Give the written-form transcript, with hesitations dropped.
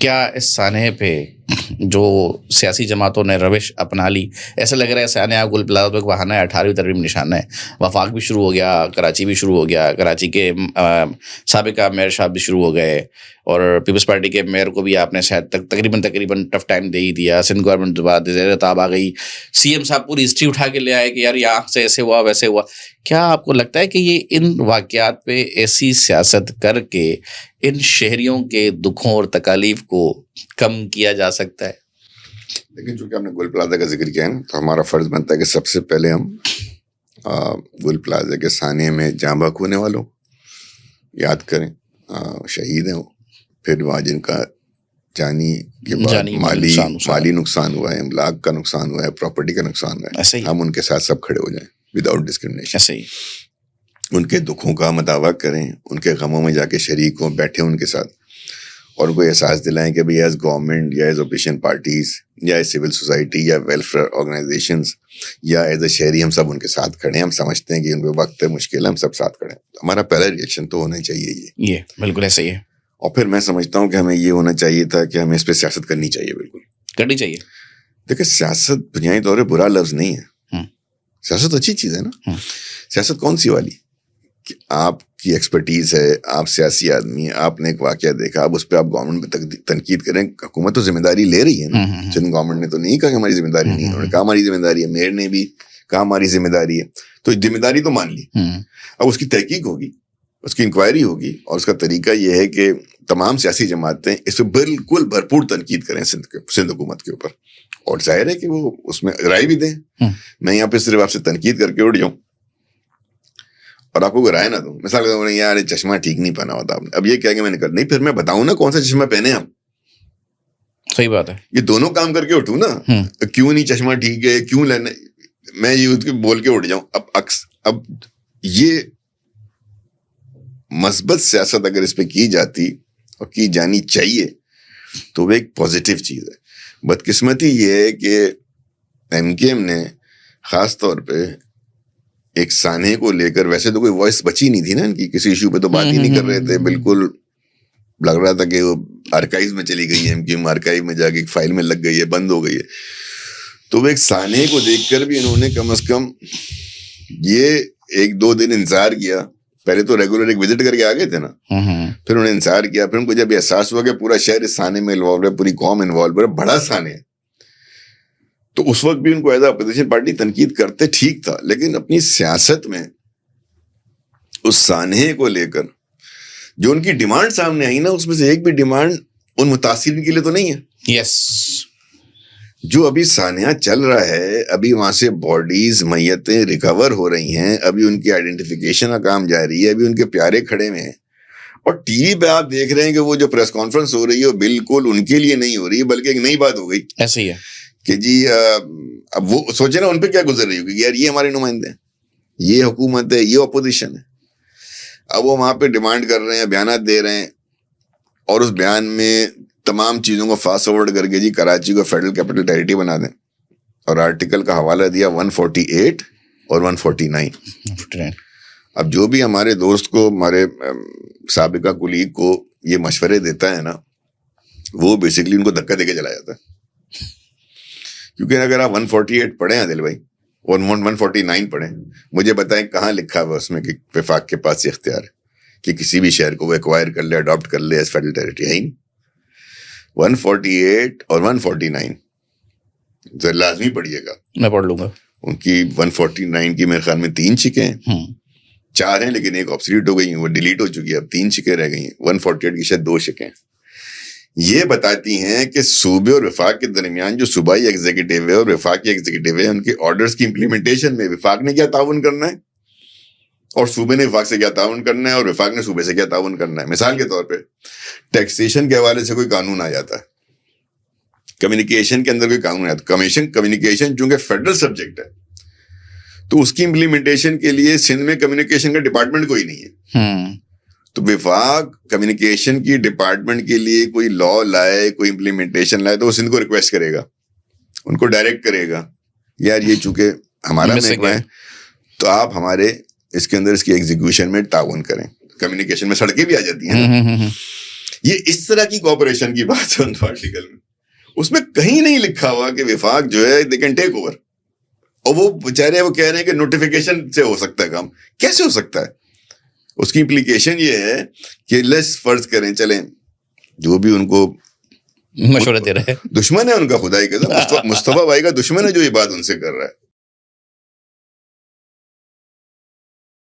کیا اس سانحے پہ جو سیاسی جماعتوں نے روش اپنا لی، ایسا لگ رہا ہے سانحہ گل پلازہ تو ایک بہانہ ہے، 18ویں ترمیم نشانہ ہے. وفاق بھی شروع ہو گیا، کراچی بھی شروع ہو گیا، کراچی کے سابقہ میئر صاحب بھی شروع ہو گئے، اور پیپلز پارٹی کے میئر کو بھی آپ نے شاید تقریباً ٹف ٹائم دے ہی دیا. سندھ گورنمنٹ کے بعد زیر تاب آ گئی، سی ایم صاحب پوری ہسٹری اٹھا کے لے آئے کہ یار یہاں سے ایسے ہوا ویسے ہوا. کیا آپ کو لگتا ہے کہ یہ ان واقعات پہ ایسی سیاست کر کے ان شہریوں کے دکھوں اور تکالیف کو کم کیا جا سکتا ہے؟ لیکن چونکہ ہم نے گل پلازہ کا ذکر کیا ہے نا، تو ہمارا فرض بنتا ہے کہ سب سے پہلے ہم گل پلازہ کے سانحے میں جاں بحق ہونے والوں یاد کریں، شہید ہیں وہ، پھر وہاں جن کا جانی کے بعد مالی نقصان ہوا ہے، املاک کا نقصان ہوا ہے، پراپرٹی کا نقصان ہوا ہے، ہم ان کے ساتھ سب کھڑے ہو جائیں وداؤٹ ڈسکرمنیشن. ان کے دکھوں کا مداوع کریں، ان کے غموں میں جا کے شریک ہوں، بیٹھیں ان کے ساتھ، اور ان کو احساس دلائیں کہ بھئی ایز گورنمنٹ یا ایز اپوزیشن پارٹیز یا ایز سول سوسائٹی یا ویلفیئر آرگنائزیشنز یا ایز اے شہری ہم سب ان کے ساتھ کھڑے ہیں. ہم سمجھتے ہیں کہ ان پہ وقت ہے، مشکل ہے، ہم سب ساتھ کھڑے ہیں. ہمارا پہلا ریئیکشن تو ہونا چاہیے یہ بالکل ایسا ہی ہے. اور پھر میں سمجھتا ہوں کہ ہمیں یہ ہونا چاہیے تھا کہ ہمیں اس پہ سیاست کرنی چاہیے، بالکل کرنی چاہیے. دیکھیں سیاست بنیادی طور پہ برا لفظ نہیں ہے، سیاست اچھی چیز ہے نا. سیاست کون سی والی کہ آپ کی ایکسپرٹیز ہے، آپ سیاسی آدمی ہیں، آپ نے ایک واقعہ دیکھا، اب اس پہ آپ گورنمنٹ پہ تنقید کریں. حکومت تو ذمہ داری لے رہی ہے نا، چند گورنمنٹ نے تو نہیں کہا کہ ہماری ذمہ داری نہیں ہے، انہوں نے کہا ہماری ذمہ داری ہے، میئر نے بھی کہا ہماری ذمہ داری ہے، تو ذمہ داری تو مان لی. اب اس کی تحقیق ہوگی، اس کی انکوائری ہوگی، اور اس کا طریقہ یہ ہے کہ تمام سیاسی جماعتیں اس پہ بالکل بھرپور تنقید کریں سندھ حکومت کے اوپر، اور ظاہر ہے کہ وہ اس میں رائے بھی دیں. میں یہاں پہ صرف آپ سے تنقید کر کے اٹھ جاؤں اور آپ کو رائے نہ دوں. مثال کے طور پر یار چشمہ ٹھیک نہیں پہنا ہوتا آپ نے، اب یہ کیا کہ میں نے کر نہیں، پھر میں بتاؤں نا کون سا چشمہ پہنے ہم. صحیح بات ہے، یہ دونوں کام کر کے اٹھوں نا، کیوں نہیں چشمہ ٹھیک ہے، کیوں لینا، میں یہ بول کے اٹھ جاؤں. اب یہ مثبت سیاست اگر اس پہ کی جاتی اور کی جانی چاہیے تو وہ ایک پازیٹیو چیز ہے. بدقسمتی یہ ہے کہ ایم کیو ایم نے خاص طور پہ ایک سانحے کو لے کر، ویسے تو کوئی وائس بچی نہیں تھی نا ان کی، کسی ایشو پہ تو بات ہی نہیں کر رہے تھے، بالکل لگ رہا تھا کہ وہ آرکائیو میں چلی گئی ہے، ایم کیو ایم آرکائیو میں جا کے ایک فائل میں لگ گئی ہے، بند ہو گئی ہے. تو وہ ایک سانحے کو دیکھ کر بھی انہوں نے کم از کم یہ 1-2 دن انتظار کیا. پہلے تو ریگولر ایک وزٹ کر کے آگے تھے نا، پھر انہوں نے انتظار کیا، پھر ان کو جب احساس ہوا کہ پورا شہر اس سانحے میں انوالو ہے، پوری قوم انوالو ہے، بڑا سانحہ ہے، تو اس وقت بھی ان کو ایز اے اپوزیشن پارٹی تنقید کرتے ٹھیک تھا، لیکن اپنی سیاست میں اس سانحے کو لے کر جو ان کی ڈیمانڈ سامنے آئی نا، اس میں سے ایک بھی ڈیمانڈ ان متاثرین کے لیے تو نہیں ہے. یس، جو ابھی سانحہ چل رہا ہے، ابھی وہاں سے باڈیز میتیں ریکور ہو رہی ہیں، ابھی ان کی آئیڈینٹیفیکیشن کا کام جاری ہے، ابھی ان کے پیارے کھڑے ہوئے ہیں، اور ٹی وی پہ آپ دیکھ رہے ہیں کہ وہ جو پریس کانفرنس ہو رہی ہے وہ بالکل ان کے لیے نہیں ہو رہی ہے، بلکہ ایک نئی بات ہو گئی. ایسے ہی ہے کہ جی اب وہ سوچے نا ان پہ کیا گزر رہی ہوگی، یار یہ ہمارے نمائندے ہیں، یہ حکومت ہے، یہ اپوزیشن ہے. اب وہ وہاں پہ ڈیمانڈ کر رہے ہیں، بیانات دے رہے ہیں، اور اس بیان میں تمام چیزوں کو فاسٹ فارورڈ کر کے جی کراچی کو فیڈرل کیپٹل ٹیریٹری بنا دیں، اور آرٹیکل کا حوالہ دیا 148 اور 149. اب جو بھی ہمارے دوست کو، ہمارے سابقہ کلیگ کو یہ مشورے دیتا ہے نا، وہ بیسکلی ان کو دھکا دے کے چلا جاتا ہے. کیونکہ اگر آپ 148 پڑھیں عادل بھائی اور 149 پڑھیں، مجھے بتائیں کہاں لکھا ہوا اس میں کہ وفاق کے پاس یہ اختیار ہے کہ کسی بھی شہر کو وہ ایکوائر کر لے، اڈاپٹ کر لے ایز فیڈرل ٹیریٹری، ہے ہی نہیں. 148 اور 149 ذرا لازمی پڑھیے گا، میں پڑھ لوں گا. ان کی 149 کی میرے خیال میں 3 شکیں ہیں، 4 ہیں لیکن ایک آبسلیٹ ہو گئی ہیں، وہ ڈیلیٹ ہو چکی ہے، اب 3 شکیں رہ گئی ہیں. 148 کی شاید 2 شکیں یہ بتاتی ہیں کہ صوبے اور وفاق کے درمیان جو صوبائی ایگزیکٹو ہے اور وفاقی ایگزیکٹو ہے، ان کے آرڈرز کی امپلیمنٹیشن میں وفاق نے کیا تعاون کرنا ہے، اور صوبے نے وفاق سے کیا تعاون کرنا ہے، اور وفاق نے صوبے سے کیا تعاون کرنا ہے. مثال کے طور پہ ٹیکسیشن کے حوالے سے کوئی قانون آ جاتا ہے، کمیونیکیشن کے اندر کوئی قانون آ جاتا ہے، کمیونیکیشن چونکہ فیڈرل سبجیکٹ ہے تو اس کی امپلیمنٹیشن کے لیے سندھ میں کمیونیکیشن کا ڈپارٹمنٹ کوئی نہیں ہے. تو وفاق کمیونیکیشن کی ڈپارٹمنٹ کے لیے کوئی لا لائے، کوئی امپلیمنٹیشن لائے، تو وہ سندھ کو ریکویسٹ کرے گا، ان کو ڈائریکٹ کرے گا، یار یہ چونکہ ہمارا محکمہ ہے تو آپ ہمارے اس کے اندر اس کی ایگزیکیوشن میں تعاون کریں. کمیونیکیشن میں سڑکیں بھی آ جاتی ہیں نا. یہ اس طرح کی کوآپریشن کی بات ہے ان آرٹیکل میں. اس میں کہیں نہیں لکھا ہوا کہ وفاق جو ہے دے کین ٹیک اوور, اور وہ بیچارے وہ کہہ رہے ہیں کہ نوٹیفیکیشن سے ہو سکتا ہے کام. کیسے ہو سکتا ہے؟ اس کی امپلیکیشن یہ ہے کہ لیس فرض کریں, چلیں جو بھی ان کو مشورے دے رہے ہیں, دشمن ہے ان کا, خدائی قسم مصطفیٰ بھائی کا دشمن ہے جو یہ بات ان سے کر رہا ہے,